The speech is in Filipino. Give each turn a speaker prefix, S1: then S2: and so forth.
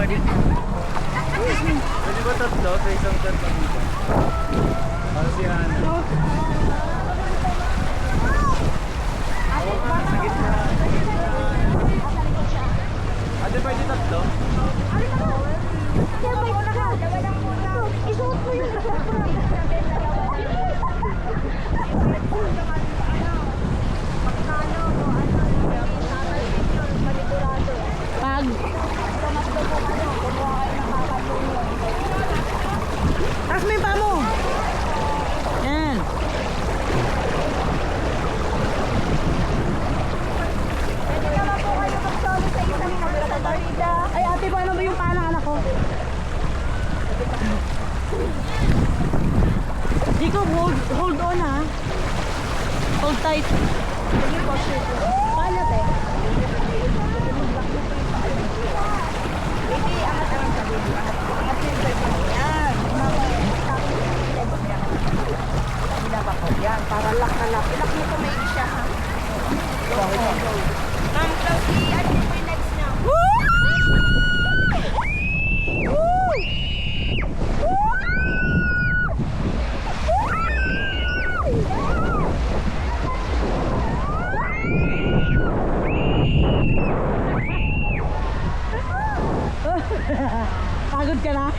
S1: Pwede ba tatlo sa isang tatlo dito? Para si Hana. Sa gitna. Ate, pwede tatlo?
S2: Isuot mo yung pag taas mo yung paa mo. Yan. Ay ate, paano ba yung paa ng anak ko? Diko, hold on ha. Hold tight. Paano te? Baby, angat-angat ka baby. Angat yung baby. Yan. Binaba ko. Yan, para lock na lock. Ilock mo kumaigi siya ha. Go. Ma'am, Claudie, ano yung legs na? Pagod ka na?